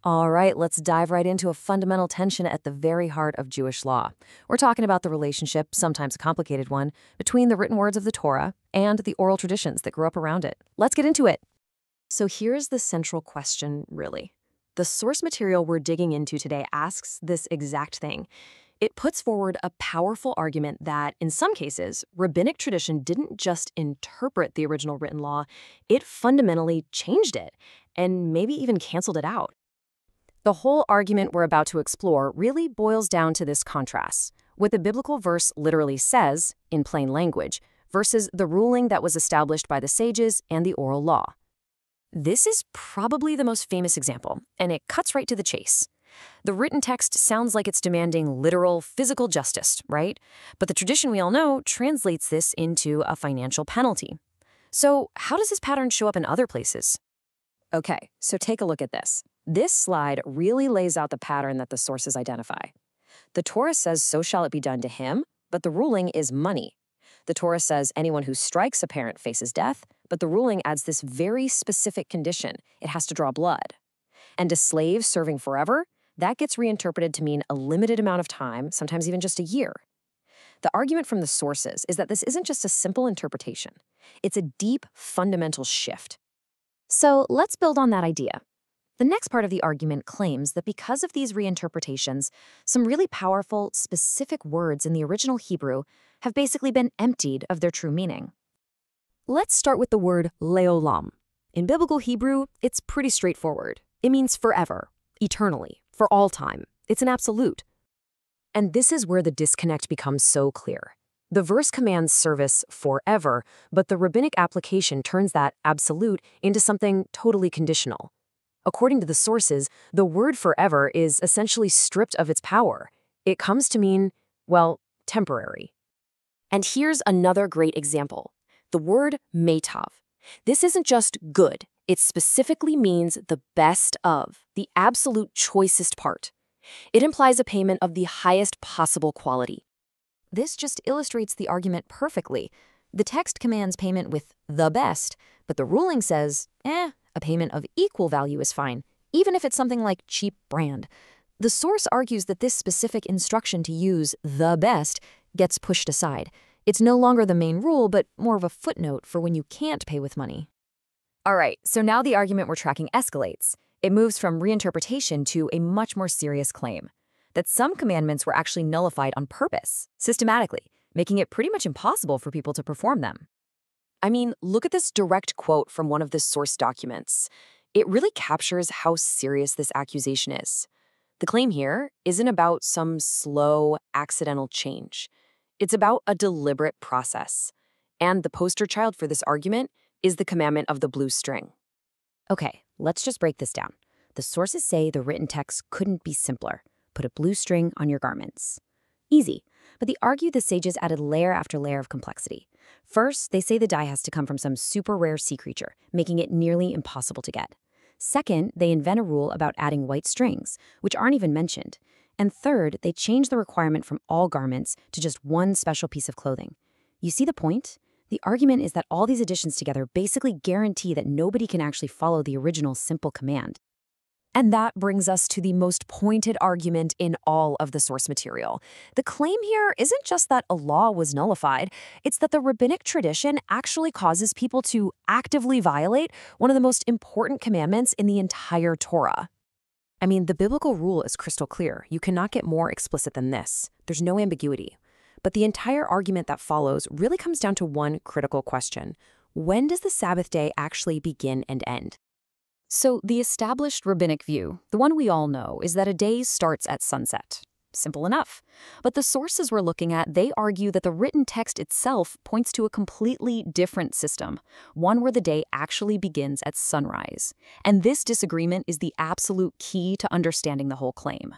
All right, let's dive right into a fundamental tension at the very heart of Jewish law. We're talking about the relationship, sometimes a complicated one, between the written words of the Torah and the oral traditions that grew up around it. Let's get into it. So here's the central question, really. The source material we're digging into today asks this exact thing. It puts forward a powerful argument that, in some cases, rabbinic tradition didn't just interpret the original written law, it fundamentally changed it, and maybe even canceled it out. The whole argument we're about to explore really boils down to this contrast. What the biblical verse literally says, in plain language, versus the ruling that was established by the sages and the oral law. This is probably the most famous example, and it cuts right to the chase. The written text sounds like it's demanding literal, physical justice, right? But the tradition we all know translates this into a financial penalty. So how does this pattern show up in other places? Okay, so take a look at this. This slide really lays out the pattern that the sources identify. The Torah says, "So shall it be done to him," but the ruling is money. The Torah says anyone who strikes a parent faces death, but the ruling adds this very specific condition. It has to draw blood. And a slave serving forever, that gets reinterpreted to mean a limited amount of time, sometimes even just a year. The argument from the sources is that this isn't just a simple interpretation. It's a deep, fundamental shift. So let's build on that idea. The next part of the argument claims that because of these reinterpretations, some really powerful, specific words in the original Hebrew have basically been emptied of their true meaning. Let's start with the word leolam. In biblical Hebrew, it's pretty straightforward. It means forever, eternally, for all time. It's an absolute. And this is where the disconnect becomes so clear. The verse commands service forever, but the rabbinic application turns that absolute into something totally conditional. According to the sources, the word forever is essentially stripped of its power. It comes to mean, well, temporary. And here's another great example. The word meitav. This isn't just good. It specifically means the best of, the absolute choicest part. It implies a payment of the highest possible quality. This just illustrates the argument perfectly. The text commands payment with the best, but the ruling says, a payment of equal value is fine, even if it's something like cheap brand. The source argues that this specific instruction to use the best gets pushed aside. It's no longer the main rule, but more of a footnote for when you can't pay with money. All right, so now the argument we're tracking escalates. It moves from reinterpretation to a much more serious claim that some commandments were actually nullified on purpose, systematically, making it pretty much impossible for people to perform them. I mean, look at this direct quote from one of the source documents. It really captures how serious this accusation is. The claim here isn't about some slow, accidental change. It's about a deliberate process. And the poster child for this argument is the commandment of the blue string. Okay, let's just break this down. The sources say the written text couldn't be simpler. Put a blue string on your garments. Easy, but they argue the sages added layer after layer of complexity. First, they say the dye has to come from some super rare sea creature, making it nearly impossible to get. Second, they invent a rule about adding white strings, which aren't even mentioned. And third, they change the requirement from all garments to just one special piece of clothing. You see the point? The argument is that all these additions together basically guarantee that nobody can actually follow the original simple command. And that brings us to the most pointed argument in all of the source material. The claim here isn't just that a law was nullified, it's that the rabbinic tradition actually causes people to actively violate one of the most important commandments in the entire Torah. I mean, the biblical rule is crystal clear. You cannot get more explicit than this. There's no ambiguity. But the entire argument that follows really comes down to one critical question. When does the Sabbath day actually begin and end? So the established rabbinic view, the one we all know, is that a day starts at sunset. Simple enough. But the sources we're looking at, they argue that the written text itself points to a completely different system, one where the day actually begins at sunrise. And this disagreement is the absolute key to understanding the whole claim.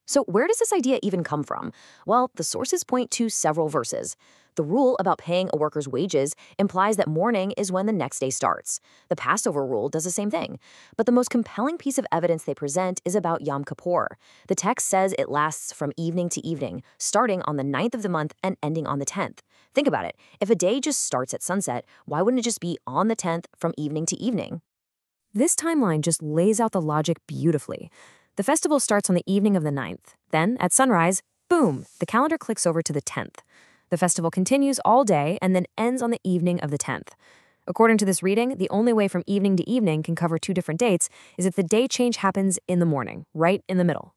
So where does this idea even come from? Well, the sources point to several verses. The rule about paying a worker's wages implies that morning is when the next day starts. The Passover rule does the same thing. But the most compelling piece of evidence they present is about Yom Kippur. The text says it lasts from evening to evening, starting on the 9th of the month and ending on the 10th. Think about it. If a day just starts at sunset, why wouldn't it just be on the 10th from evening to evening? This timeline just lays out the logic beautifully. The festival starts on the evening of the 9th. Then, at sunrise, boom, the calendar clicks over to the 10th. The festival continues all day and then ends on the evening of the 10th. According to this reading, the only way from evening to evening can cover two different dates is if the day change happens in the morning, right in the middle.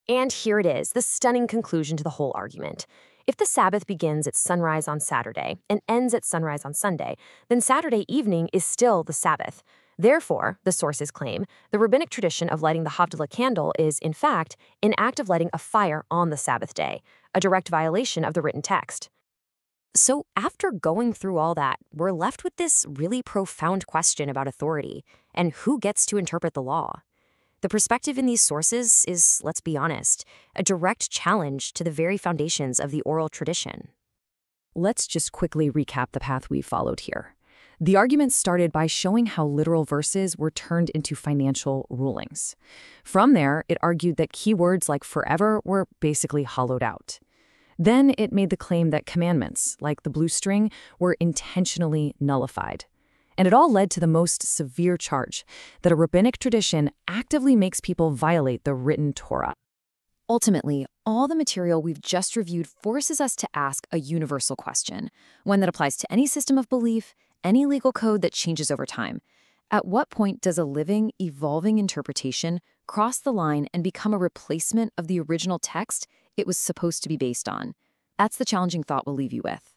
And here it is, the stunning conclusion to the whole argument. If the Sabbath begins at sunrise on Saturday and ends at sunrise on Sunday, then Saturday evening is still the Sabbath. Therefore, the sources claim, the rabbinic tradition of lighting the Havdalah candle is, in fact, an act of lighting a fire on the Sabbath day, a direct violation of the written text. So after going through all that, we're left with this really profound question about authority and who gets to interpret the law. The perspective in these sources is, let's be honest, a direct challenge to the very foundations of the oral tradition. Let's just quickly recap the path we followed here. The argument started by showing how literal verses were turned into financial rulings. From there, it argued that keywords like forever were basically hollowed out. Then it made the claim that commandments, like the blue string, were intentionally nullified. And it all led to the most severe charge, that a rabbinic tradition actively makes people violate the written Torah. Ultimately, all the material we've just reviewed forces us to ask a universal question, one that applies to any system of belief, any legal code that changes over time. At what point does a living, evolving interpretation cross the line and become a replacement of the original text it was supposed to be based on? That's the challenging thought we'll leave you with.